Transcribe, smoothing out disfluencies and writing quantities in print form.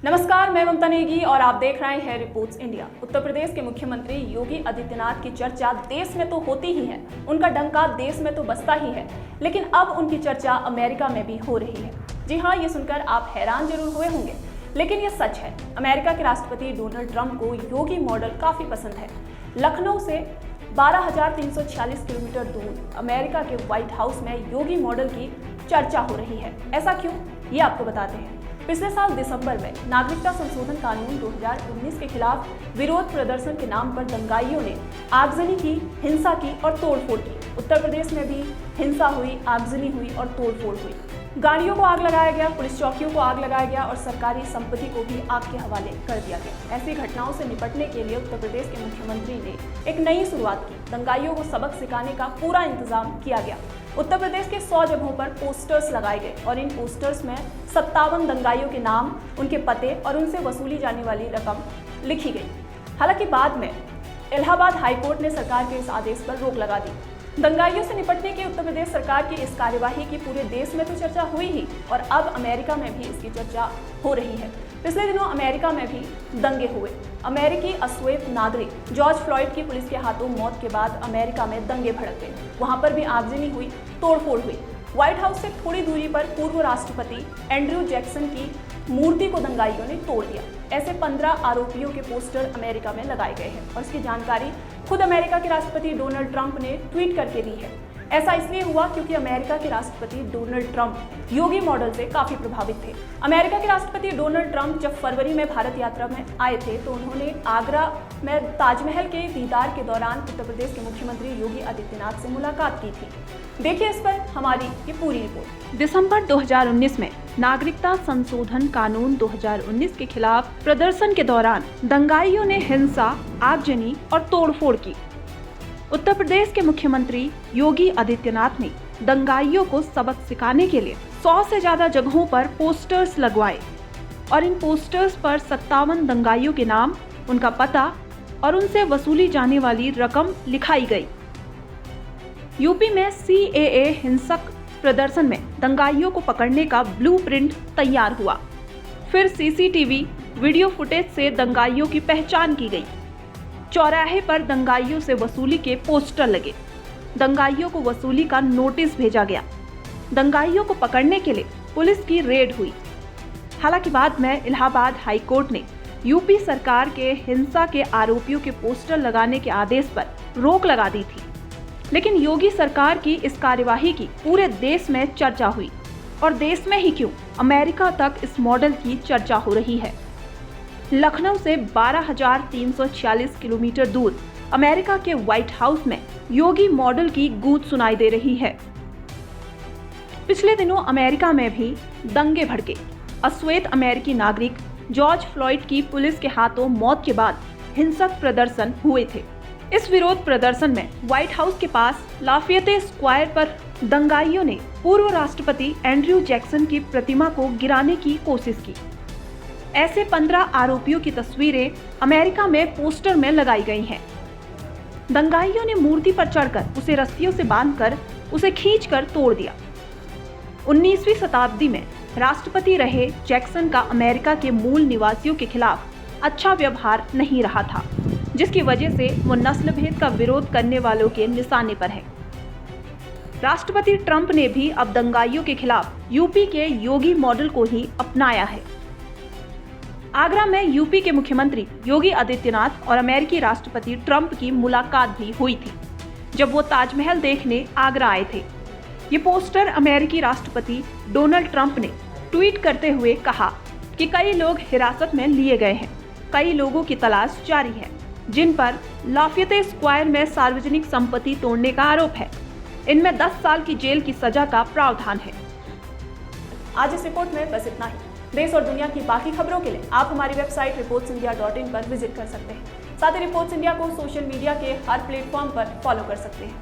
नमस्कार, मैं ममता नेगी और आप देख रहे हैं रिपोर्ट्स इंडिया। उत्तर प्रदेश के मुख्यमंत्री योगी आदित्यनाथ की चर्चा देश में तो होती ही है, उनका डंका देश में तो बजता ही है, लेकिन अब उनकी चर्चा अमेरिका में भी हो रही है। जी हाँ, ये सुनकर आप हैरान जरूर हुए होंगे, लेकिन ये सच है। अमेरिका के राष्ट्रपति डोनाल्ड ट्रंप को योगी मॉडल काफी पसंद है। लखनऊ से 12,346 किलोमीटर दूर अमेरिका के व्हाइट हाउस में योगी मॉडल की चर्चा हो रही है। ऐसा क्यों, ये आपको बताते हैं। पिछले साल दिसंबर में नागरिकता संशोधन कानून 2019 के खिलाफ विरोध प्रदर्शन के नाम पर दंगाइयों ने आगजनी की, हिंसा की और तोड़फोड़ की। उत्तर प्रदेश में भी हिंसा हुई, आगजनी हुई और तोड़फोड़ हुई। गाड़ियों को आग लगाया गया, पुलिस चौकियों को आग लगाया गया और सरकारी संपत्ति को भी आग के हवाले कर दिया गया। ऐसी घटनाओं से निपटने के लिए उत्तर प्रदेश के मुख्यमंत्री ने एक नई शुरुआत की। दंगाइयों को सबक सिखाने का पूरा इंतजाम किया गया। उत्तर प्रदेश के 100 जगहों पर पोस्टर्स लगाए गए और इन पोस्टर्स में 57 दंगाइयों के नाम, उनके पते और उनसे वसूली जाने वाली रकम लिखी गई। हालांकि बाद में इलाहाबाद हाईकोर्ट ने सरकार के इस आदेश पर रोक लगा दी। दंगाइयों से निपटने की उत्तर प्रदेश सरकार की इस कार्यवाही की पूरे देश में तो चर्चा हुई ही, और अब अमेरिका में भी इसकी चर्चा हो रही है। पिछले दिनों अमेरिका में भी दंगे हुए। अमेरिकी अश्वेत नागरिक जॉर्ज फ्लॉयड की पुलिस के हाथों मौत के बाद अमेरिका में दंगे भड़क गए। वहां पर भी आगजनी हुई, तोड़फोड़ हुई। व्हाइट हाउस से थोड़ी दूरी पर पूर्व राष्ट्रपति एंड्रयू जैक्सन की मूर्ति को दंगाइयों ने तोड़ दिया। ऐसे 15 आरोपियों के पोस्टर अमेरिका में लगाए गए हैं और इसकी जानकारी खुद अमेरिका के राष्ट्रपति डोनाल्ड ट्रंप ने ट्वीट करके दी है। ऐसा इसलिए हुआ क्योंकि अमेरिका के राष्ट्रपति डोनाल्ड ट्रंप योगी मॉडल से काफी प्रभावित थे। अमेरिका के राष्ट्रपति डोनाल्ड ट्रंप जब फरवरी में भारत यात्रा में आए थे तो उन्होंने आगरा में ताजमहल के दीदार के दौरान उत्तर प्रदेश के मुख्यमंत्री योगी आदित्यनाथ से मुलाकात की थी। देखिए इस पर हमारी ये पूरी रिपोर्ट। दिसंबर 2019 में नागरिकता संशोधन कानून 2019 के खिलाफ प्रदर्शन के दौरान दंगाइयों ने हिंसा, आगजनी और तोड़फोड़ की। उत्तर प्रदेश के मुख्यमंत्री योगी आदित्यनाथ ने दंगाइयों को सबक सिखाने के लिए 100 से ज्यादा जगहों पर पोस्टर्स लगवाए और इन पोस्टर्स पर 57 दंगाइयों के नाम, उनका पता और उनसे वसूली जाने वाली रकम लिखाई गई। यूपी में CAA हिंसक प्रदर्शन में दंगाइयों को पकड़ने का ब्लूप्रिंट तैयार हुआ। फिर CCTV वीडियो फुटेज से दंगाइयों की पहचान की गई। चौराहे पर दंगाइयों से वसूली के पोस्टर लगे। दंगाइयों को वसूली का नोटिस भेजा गया। दंगाइयों को पकड़ने के लिए पुलिस की रेड हुई। हालांकि बाद में इलाहाबाद हाईकोर्ट ने यूपी सरकार के हिंसा के आरोपियों के पोस्टर लगाने के आदेश पर रोक लगा दी थी। लेकिन योगी सरकार की इस कार्यवाही की पूरे देश में चर्चा हुई, और देश में ही क्यों, अमेरिका तक इस मॉडल की चर्चा हो रही है। लखनऊ से 12,346 किलोमीटर दूर अमेरिका के व्हाइट हाउस में योगी मॉडल की गूंज सुनाई दे रही है। पिछले दिनों अमेरिका में भी दंगे भड़के। अश्वेत अमेरिकी नागरिक जॉर्ज फ्लॉयड की पुलिस के हाथों मौत के बाद हिंसक प्रदर्शन हुए थे। इस विरोध प्रदर्शन में व्हाइट हाउस के पास लाफियते स्क्वायर पर दंगाइयों ने पूर्व राष्ट्रपति एंड्रयू जैक्सन की प्रतिमा को गिराने की कोशिश की। ऐसे 15 आरोपियों की तस्वीरें अमेरिका में पोस्टर में लगाई गई हैं। दंगाइयों ने मूर्ति पर चढ़कर उसे रस्सियों से बांधकर उसे खींचकर तोड़ दिया। 19वीं शताब्दी में राष्ट्रपति रहे जैक्सन का अमेरिका के मूल निवासियों के खिलाफ अच्छा व्यवहार नहीं रहा था, जिसकी वजह से वो नस्ल भेद का विरोध करने वालों के निशाने पर है। राष्ट्रपति ट्रंप ने भी अब दंगाइयों के खिलाफ यूपी के योगी मॉडल को ही अपनाया है। आगरा में यूपी के मुख्यमंत्री योगी आदित्यनाथ और अमेरिकी राष्ट्रपति ट्रंप की मुलाकात भी हुई थी, जब वो ताजमहल देखने आगरा आए थे। ये पोस्टर अमेरिकी राष्ट्रपति डोनाल्ड ट्रंप ने ट्वीट करते हुए कहा कि कई लोग हिरासत में लिए गए हैं, कई लोगों की तलाश जारी है, जिन पर लाफियते स्क्वायर में सार्वजनिक संपत्ति तोड़ने का आरोप है। इनमें 10 साल की जेल की सजा का प्रावधान है। आज इस रिपोर्ट में बस इतना ही। देश और दुनिया की बाकी खबरों के लिए आप हमारी वेबसाइट reportsindia.in पर विजिट कर सकते हैं। साथ ही रिपोर्ट्स इंडिया को सोशल मीडिया के हर प्लेटफॉर्म पर फॉलो कर सकते हैं।